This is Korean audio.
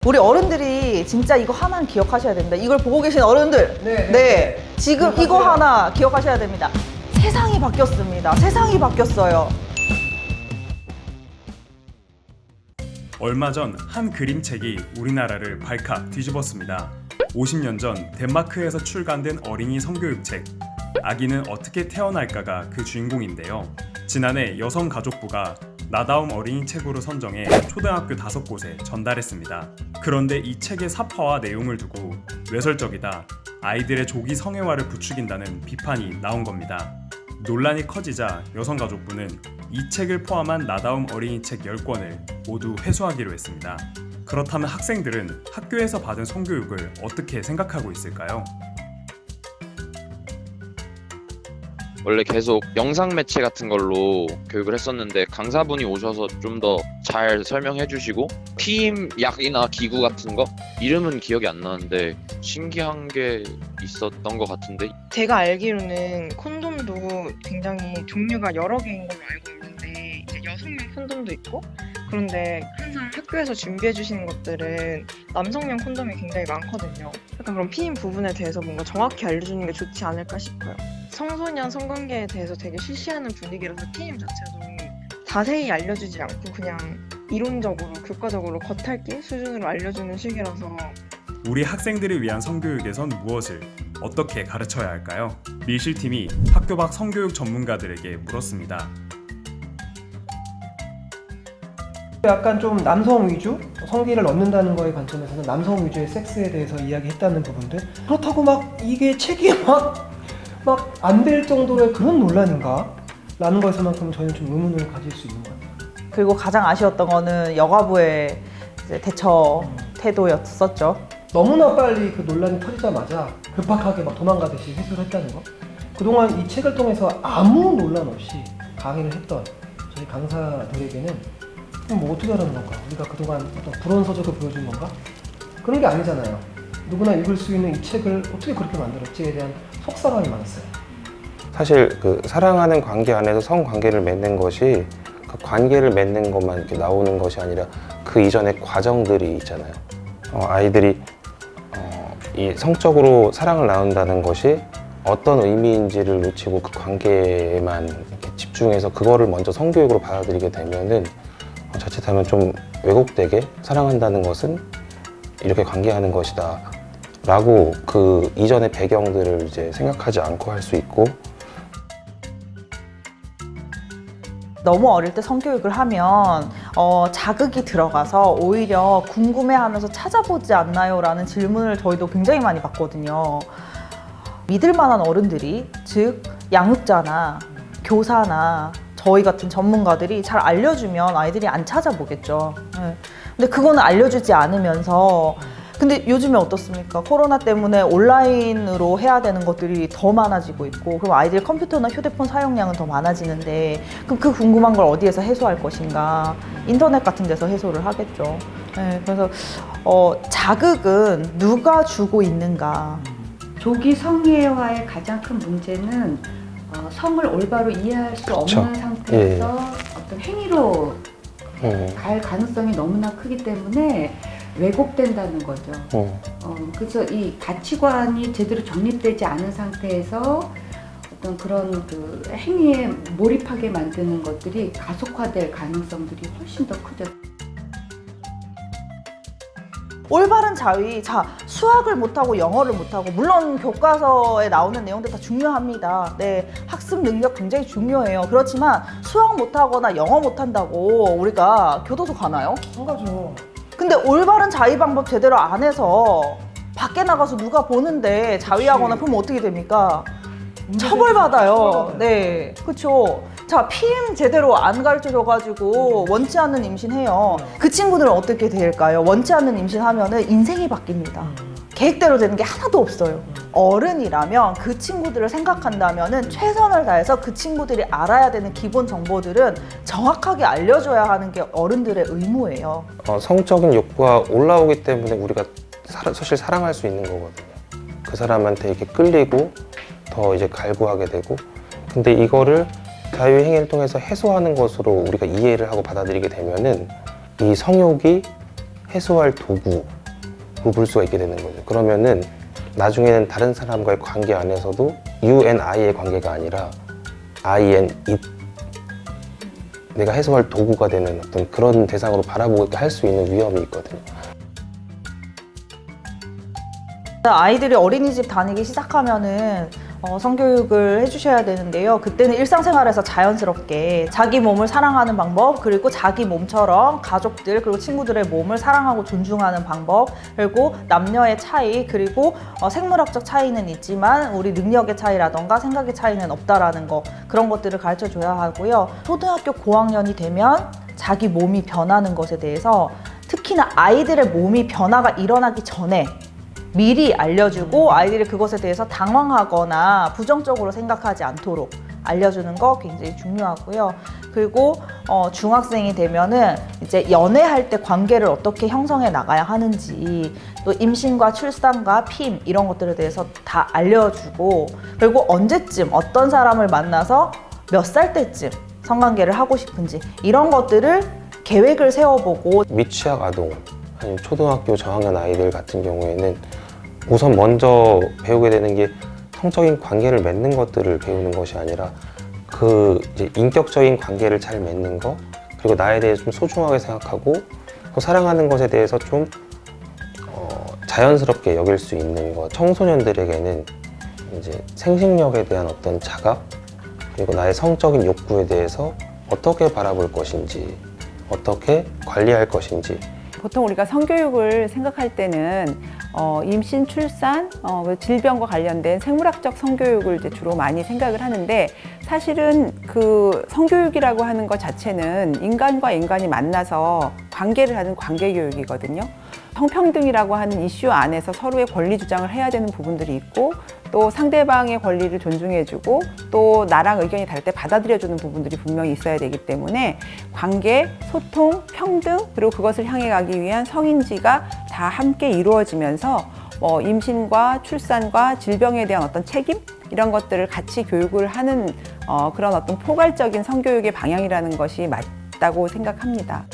우리 어른들이 진짜 이거 하나는 기억하셔야 됩니다. 이걸 보고 계신 어른들, 네, 지금 이거 하나 기억하셔야 됩니다. 세상이 바뀌었습니다. 세상이 바뀌었어요. 얼마 전 한 그림책이 우리나라를 발칵 뒤집었습니다. 50년 전 덴마크에서 출간된 어린이 성교육책 아기는 어떻게 태어날까가 그 주인공인데요. 지난해 여성가족부가 나다움 어린이 책으로 선정해 초등학교 5곳에 전달했습니다. 그런데 이 책의 사파와 내용을 두고 외설적이다, 아이들의 조기 성애화를 부추긴다는 비판이 나온 겁니다. 논란이 커지자 여성가족부는 이 책을 포함한 나다움 어린이 책 10권을 모두 회수하기로 했습니다. 그렇다면 학생들은 학교에서 받은 성교육을 어떻게 생각하고 있을까요? 원래 계속 영상 매체 같은 걸로 교육을 했었는데 강사분이 오셔서 좀 더 잘 설명해 주시고 피임 약이나 기구 같은 거 이름은 기억이 안 나는데 신기한 게 있었던 것 같은데 제가 알기로는 콘돔도 굉장히 종류가 여러 개인 걸로 알고 있는데 이제 여성용 콘돔도 있고 그런데 항상 학교에서 준비해 주시는 것들은 남성용 콘돔이 굉장히 많거든요. 약간 그런 피임 부분에 대해서 뭔가 정확히 알려주는 게 좋지 않을까 싶어요. 청소년 성관계에 대해서 되게 실시하는 분위기라서 피임 자체도 자세히 알려주지 않고 그냥 이론적으로 교과적으로 겉핥기 수준으로 알려주는 식이라서 우리 학생들을 위한 성교육에선 무엇을 어떻게 가르쳐야 할까요? 밀실팀이 학교 밖 성교육 전문가들에게 물었습니다. 약간 좀 남성 위주? 성기를 얻는다는 거의 관점에서는 남성 위주의 섹스에 대해서 이야기했다는 부분들, 그렇다고 막 이게 책이 막 안 될 정도의 그런 논란인가? 라는 것에만큼 저는 좀 의문을 가질 수 있는 것 같아요. 그리고 가장 아쉬웠던 거는 여가부의 이제 대처 태도였었죠. 너무나 빨리 그 논란이 터지자마자 급박하게 막 도망가듯이 회수를 했다는 거. 그동안 이 책을 통해서 아무 논란 없이 강의를 했던 저희 강사들에게는 뭐 어떻게 하라는 건가? 우리가 그동안 어떤 불온 서적을 보여준 건가? 그런 게 아니잖아요. 누구나 읽을 수 있는 이 책을 어떻게 그렇게 만들었지에 대한 속상함이 많았어요. 사실 그 사랑하는 관계 안에서 성관계를 맺는 것이 그 관계를 맺는 것만 이렇게 나오는 것이 아니라 그 이전의 과정들이 있잖아요. 아이들이 이 성적으로 사랑을 나눈다는 것이 어떤 의미인지를 놓치고 그 관계에만 이렇게 집중해서 그거를 먼저 성교육으로 받아들이게 되면은 자칫하면 좀 왜곡되게 사랑한다는 것은 이렇게 관계하는 것이다 라고 그 이전의 배경들을 이제 생각하지 않고 할 수 있고, 너무 어릴 때 성교육을 하면 자극이 들어가서 오히려 궁금해하면서 찾아보지 않나요? 라는 질문을 저희도 굉장히 많이 받거든요. 믿을 만한 어른들이, 즉 양육자나 교사나 저희 같은 전문가들이 잘 알려주면 아이들이 안 찾아보겠죠. 네. 근데 그거는 알려주지 않으면서, 근데 요즘에 어떻습니까? 코로나 때문에 온라인으로 해야 되는 것들이 더 많아지고 있고, 그럼 아이들 컴퓨터나 휴대폰 사용량은 더 많아지는데, 그럼 그 궁금한 걸 어디에서 해소할 것인가? 인터넷 같은 데서 해소를 하겠죠. 네, 그래서 자극은 누가 주고 있는가? 조기 성애화의 가장 큰 문제는 성을 올바로 이해할 수 그쵸. 없는 상태에서 예. 어떤 행위로 갈 가능성이 너무나 크기 때문에 왜곡된다는 거죠. 그래서 이 가치관이 제대로 정립되지 않은 상태에서 어떤 그런 그 행위에 몰입하게 만드는 것들이 가속화될 가능성들이 훨씬 더 크죠. 올바른 자위, 자, 수학을 못하고 영어를 못하고, 물론 교과서에 나오는 내용들 다 중요합니다. 네, 학습 능력 굉장히 중요해요. 그렇지만 수학 못하거나 영어 못한다고 우리가 교도소 가나요? 한 가지요. 근데 올바른 자위 방법 제대로 안 해서 밖에 나가서 누가 보는데 자위하거나 그러면 어떻게 됩니까? 처벌받아요. 네, 그렇죠. 자, 피임 제대로 안 가르쳐줘가지고 원치 않는 임신해요. 그 친구들은 어떻게 될까요? 원치 않는 임신하면은 인생이 바뀝니다. 계획대로 되는 게 하나도 없어요. 어른이라면 그 친구들을 생각한다면은 최선을 다해서 그 친구들이 알아야 되는 기본 정보들은 정확하게 알려줘야 하는 게 어른들의 의무예요. 성적인 욕구가 올라오기 때문에 우리가 사실 사랑할 수 있는 거거든요. 그 사람한테 이렇게 끌리고 더 이제 갈구하게 되고, 근데 이거를 자유의 행위를 통해서 해소하는 것으로 우리가 이해를 하고 받아들이게 되면은 이 성욕이 해소할 도구로 볼 수가 있게 되는 거죠. 그러면은 나중에는 다른 사람과의 관계 안에서도 you and I의 관계가 아니라 I and it, 내가 해소할 도구가 되는 어떤 그런 대상으로 바라보게 할 수 있는 위험이 있거든요. 아이들이 어린이집 다니기 시작하면은 성교육을 해주셔야 되는데요. 그때는 일상생활에서 자연스럽게 자기 몸을 사랑하는 방법, 그리고 자기 몸처럼 가족들 그리고 친구들의 몸을 사랑하고 존중하는 방법, 그리고 남녀의 차이, 그리고 생물학적 차이는 있지만 우리 능력의 차이라던가 생각의 차이는 없다라는 거, 그런 것들을 가르쳐줘야 하고요. 초등학교 고학년이 되면 자기 몸이 변하는 것에 대해서, 특히나 아이들의 몸이 변화가 일어나기 전에 미리 알려주고 아이들이 그것에 대해서 당황하거나 부정적으로 생각하지 않도록 알려주는 거 굉장히 중요하고요. 그리고 중학생이 되면은 이제 연애할 때 관계를 어떻게 형성해 나가야 하는지, 또 임신과 출산과 피임 이런 것들에 대해서 다 알려주고, 그리고 언제쯤 어떤 사람을 만나서 몇 살 때쯤 성관계를 하고 싶은지 이런 것들을 계획을 세워보고. 미취학 아동, 아니면 초등학교 저학년 아이들 같은 경우에는 우선 먼저 배우게 되는 게 성적인 관계를 맺는 것들을 배우는 것이 아니라 그 이제 인격적인 관계를 잘 맺는 거, 그리고 나에 대해 좀 소중하게 생각하고 또 사랑하는 것에 대해서 좀 자연스럽게 여길 수 있는 것. 청소년들에게는 이제 생식력에 대한 어떤 자각, 그리고 나의 성적인 욕구에 대해서 어떻게 바라볼 것인지, 어떻게 관리할 것인지. 보통 우리가 성교육을 생각할 때는 임신, 출산, 질병과 관련된 생물학적 성교육을 이제 주로 많이 생각을 하는데, 사실은 그 성교육이라고 하는 것 자체는 인간과 인간이 만나서 관계를 하는 관계교육이거든요. 성평등이라고 하는 이슈 안에서 서로의 권리 주장을 해야 되는 부분들이 있고, 또 상대방의 권리를 존중해주고, 또 나랑 의견이 다를 때 받아들여주는 부분들이 분명히 있어야 되기 때문에 관계, 소통, 평등, 그리고 그것을 향해 가기 위한 성인지가 다 함께 이루어지면서 임신과 출산과 질병에 대한 어떤 책임, 이런 것들을 같이 교육을 하는 그런 어떤 포괄적인 성교육의 방향이라는 것이 맞다고 생각합니다.